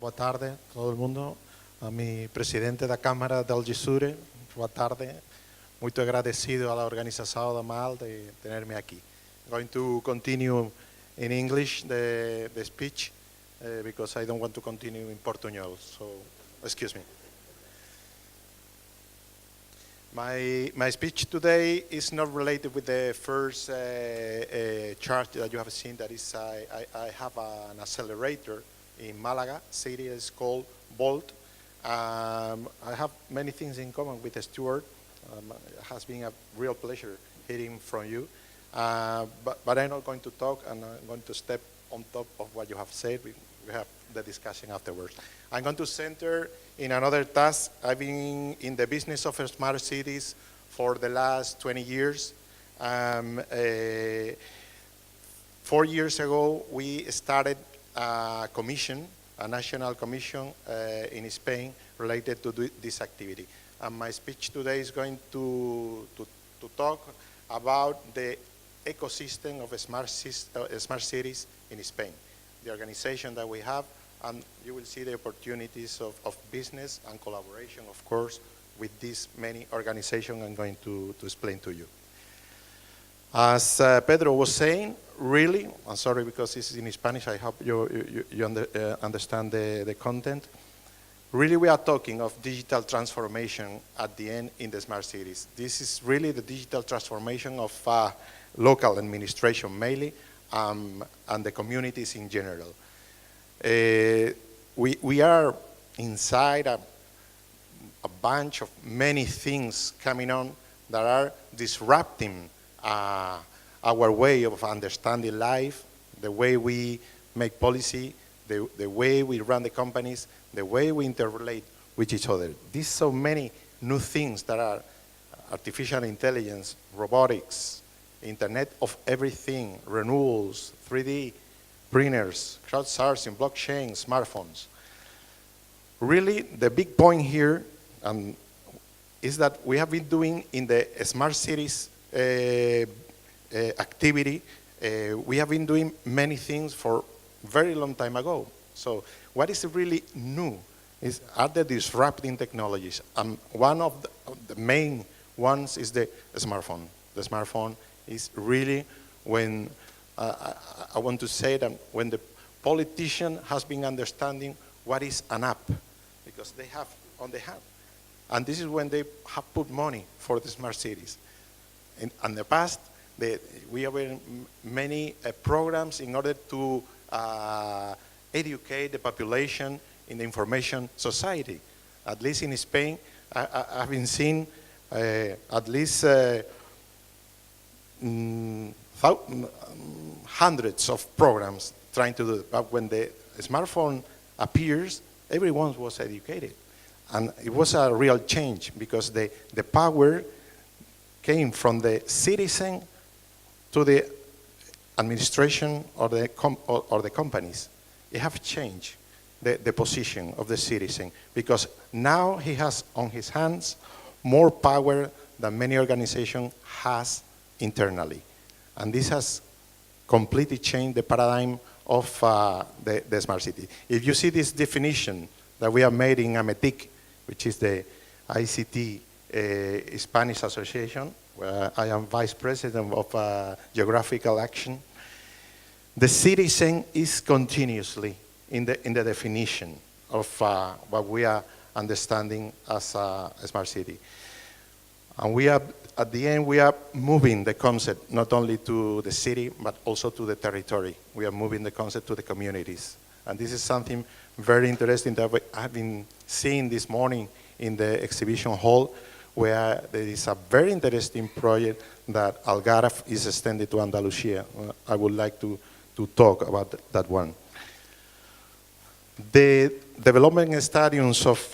Boa tarde a todo el mundo, a mi presidente da Câmara de Algesure, boa tarde. Muito agradecido a la organização da MAL de tenerme aqui. I'm going to continue in English the speech because I don't want to continue in Portuñol, so excuse me. My speech today is not related with the first chart that you have seen. That is, I have an accelerator in Malaga city. It's called Bolt. I have many things in common with Stuart. It has been a real pleasure hearing from you. But I'm not going to talk, and I'm going to step on top of what you have said. We have the discussion afterwards. I'm going to center in another task. I've been in the business of smart cities for the last 20 years. 4 years ago, we started a commission, a national commission in Spain related to this activity. And my speech today is going to talk about the ecosystem of smart cities in Spain, the organization that we have, and you will see the opportunities of business and collaboration, of course, with these many organizations I'm going to explain to you. As Pedro was saying, really, I'm sorry because this is in Spanish, I hope you understand the content. Really, we are talking of digital transformation at the end in the smart cities. This is really the digital transformation of local administration mainly, and the communities in general. We are inside a bunch of many things coming on that are disrupting our way of understanding life, the way we make policy, the way we run the companies, the way we interrelate with each other. These so many new things that are artificial intelligence, robotics, Internet of everything, renewables, 3D printers, crowdsourcing, blockchain, smartphones. Really, the big point here is that we have been doing in the smart cities activity, we have been doing many things for a very long time ago. So what is really new are the disrupting technologies. One of the main ones is the smartphone. The smartphone is really when, I want to say that when the politician has been understanding what is an app, because they have on the hand. And this is when they have put money for the smart cities. In the past, we have many programs in order to educate the population in the information society. At least in Spain, I've been seeing at least hundreds of programs trying to do it. But when the smartphone appears, everyone was educated. And it was a real change because the power came from the citizen to the administration or the companies. It has changed the position of the citizen because now he has on his hands more power than many organizations has internally. And this has completely changed the paradigm of the smart city. If you see this definition that we have made in AMETIC, which is the ICT Spanish Association, where I am vice president of geographical action, the citizen is continuously in the definition of what we are understanding as a smart city. And we are, at the end, we are moving the concept not only to the city, but also to the territory. We are moving the concept to the communities. And this is something very interesting that I've been seeing this morning in the exhibition hall, where there is a very interesting project that Algarve is extended to Andalusia. I would like to talk about that one. The development stadiums of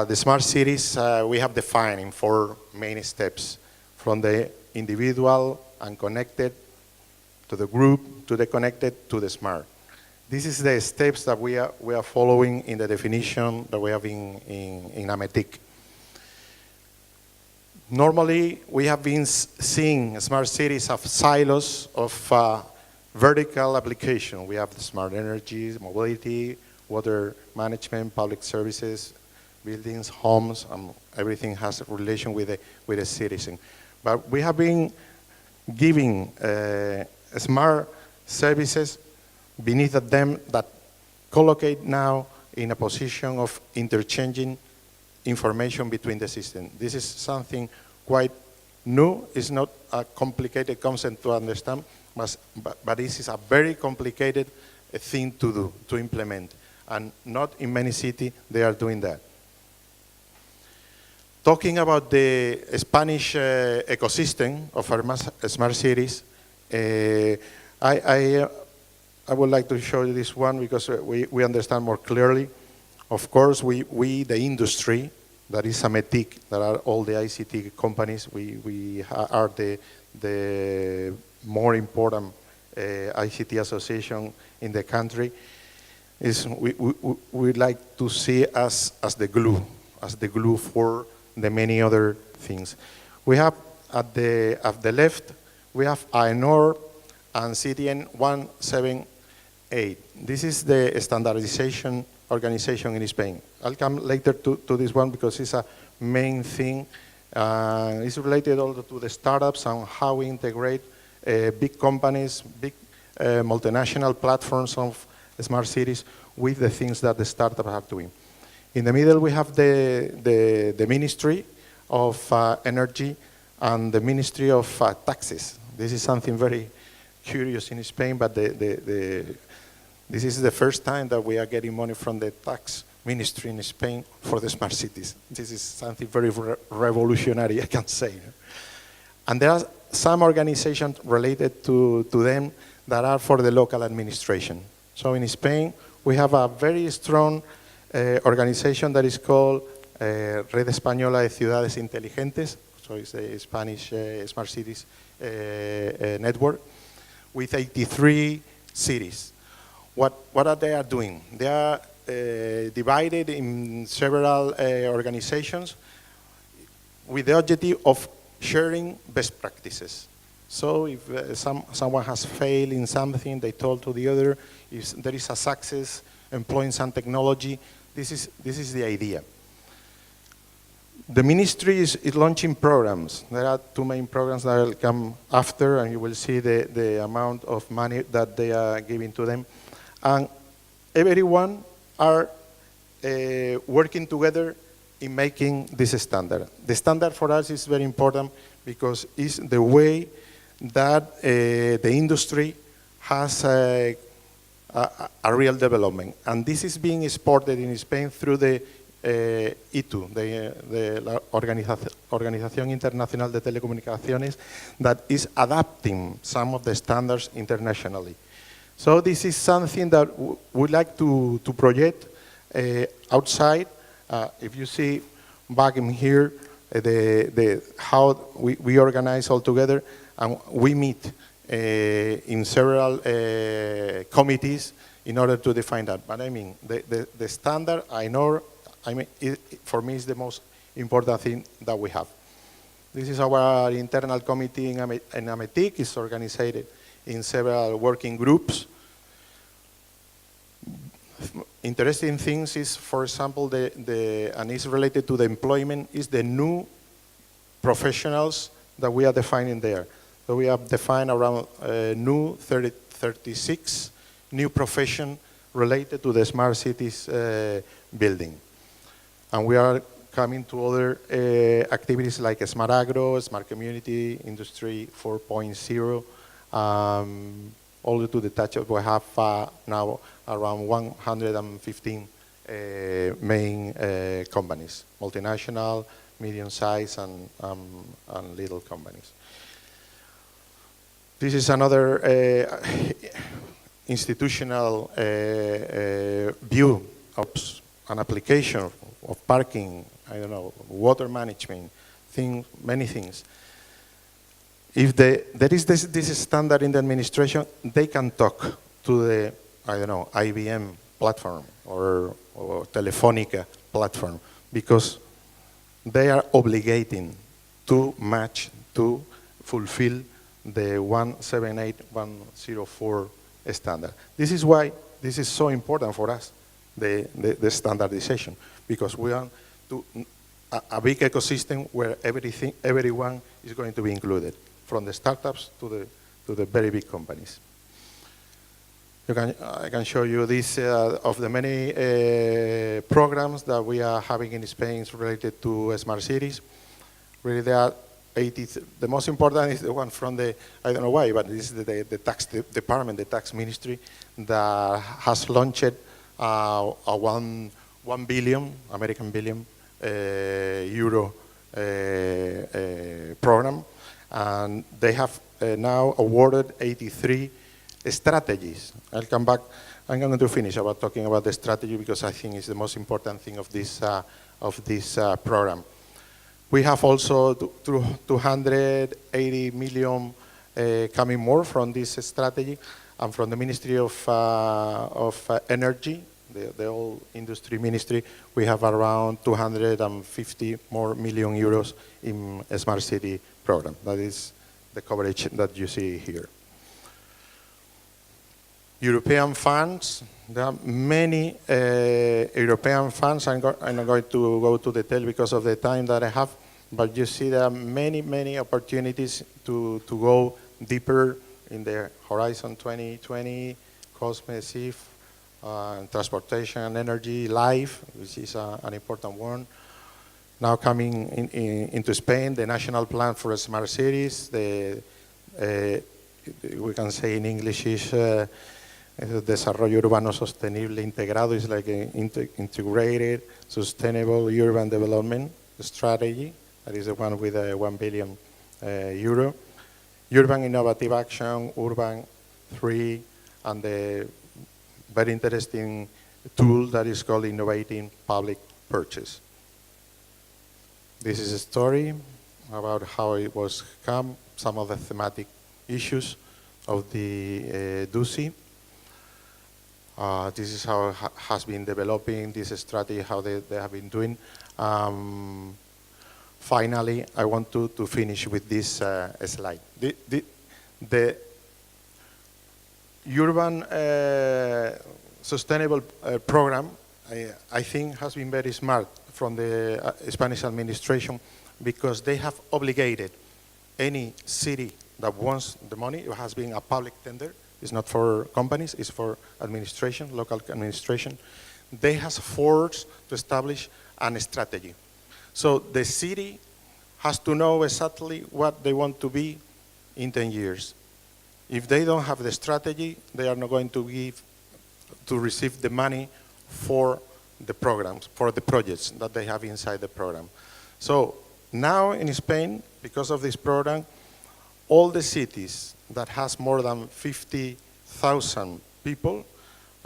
the smart cities we have defined in 4 main steps, from the individual and connected, to the group, to the connected, to the smart. This is the steps that we are following in the definition that we have in AMETIC. Normally, we have been seeing smart cities of silos of vertical application. We have the smart energy, mobility, water management, public services, buildings, homes, everything has a relation with the citizen. But we have been giving smart services beneath of them that collocate now in a position of interchanging information between the system. This is something quite new. It's not a complicated concept to understand, but this is a very complicated thing to do, to implement. And not in many cities they are doing that. Talking about the Spanish ecosystem of our smart cities, I would like to show you this one because we understand more clearly. Of course, we the industry, that is Ametic, that are all the ICT companies, we are the more important ICT association in the country. We like to see us as the glue for the many other things. We have at the left, we have AENOR and CTN 178. This is the standardization organization in Spain. I'll come later to this one because it's a main thing. It's related also to the startups and how we integrate big companies, big multinational platforms of smart cities with the things that the startups are doing. In the middle, we have the Ministry of Energy and the Ministry of Taxes. This is something very curious in Spain, but this is the first time that we are getting money from the tax ministry in Spain for the smart cities. This is something very revolutionary, I can say. And there are some organizations related to them that are for the local administration. So in Spain, we have a very strong organization that is called Red Española de Ciudades Inteligentes, so it's the Spanish Smart Cities network, with 83 cities. What are they doing? They are divided in several organizations with the objective of sharing best practices. So if someone has failed in something, they told to the other, if there is a success employing some technology, this is the idea. The ministry is launching programs. There are two main programs that will come after, and you will see the amount of money that they are giving to them. And everyone are working together in making this standard. The standard for us is very important because it's the way that the industry has a real development. And this is being exported in Spain through the ITU, la Organización Internacional de Telecomunicaciones, that is adapting some of the standards internationally. So this is something that we'd like to project outside. If you see back in here, how we organize all together, and we meet in several committees in order to define that. But I mean, the standard, for me, is the most important thing that we have. This is our internal committee in Ametic. It's organized in several working groups. Interesting things is, for example, and it's related to the employment, is the new professionals that we are defining there. So we have defined around 36 new professions related to the smart cities building. And we are coming to other activities like Smart Agro, Smart Community, Industry 4.0, all to the touch of we have now around 115 main companies, multinational, medium-sized, and little companies. This is another institutional view of an application of parking, I don't know, water management, many things. If there is this standard in the administration, they can talk to the, I don't know, IBM platform or Telefonica platform, because they are obligating to match, to fulfill the 178-104 standard. This is why this is so important for us, the standardization, because we want to a big ecosystem where everyone is going to be included, from the startups to the very big companies. I can show you this of the many programs that we are having in Spain related to smart cities. Really, there are 80. The most important is the one from the, I don't know why, but this is the tax department, the tax ministry, that has launched a 1 billion, American billion, euro program. And they have now awarded 83 strategies. I'll come back. I'm going to finish about talking about the strategy, because I think it's the most important thing of this program. We have also 280 million coming more from this strategy, and from the Ministry of Energy, the old industry ministry, we have around 250 more million euros in a smart city program. That is the coverage that you see here. European funds, there are many European funds. I'm not going to go to detail because of the time that I have, but you see there are many, many opportunities to go deeper in the Horizon 2020, COSME, CIF, transportation and energy, LIFE, which is an important one. Now coming into Spain, the National Plan for Smart Cities, we can say in English is Desarrollo Urbano Sostenible Integrado, is like an integrated, sustainable urban development strategy. That is the one with 1 billion euro. Urban Innovative Action, Urban 3, and the very interesting tool that is called Innovating Public Purchase. This is a story about how it was come, some of the thematic issues of the DUSI. This is how it has been developing this strategy, how they have been doing. Finally, I want to finish with this slide. The urban sustainable program, I think, has been very smart from the Spanish administration, because they have obligated any city that wants the money. It has been a public tender. It's not for companies, it's for administration, local administration. They have forced to establish a strategy. So the city has to know exactly what they want to be in 10 years. If they don't have the strategy, they are not going to receive the money for the programs, for the projects that they have inside the program. So now in Spain, because of this program, all the cities that has more than 50,000 people,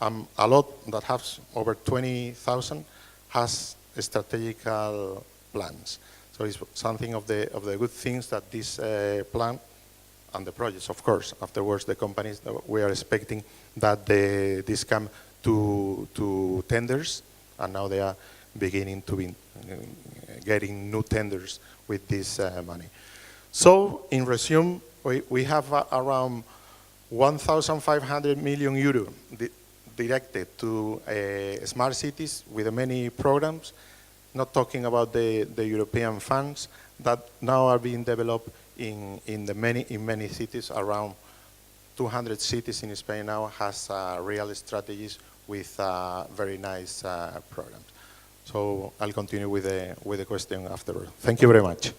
a lot that has over 20,000, has strategical plans. So it's something of the good things that this plan and the projects, of course, afterwards the companies, we are expecting that this come to tenders, and now they are beginning to be getting new tenders with this money. So in resume, we have around 1,500 million euro directed to smart cities with many programs, not talking about the European funds that now are being developed in many cities. Around 200 cities in Spain now has real strategies with very nice programs. So I'll continue with the question afterward. Thank you very much.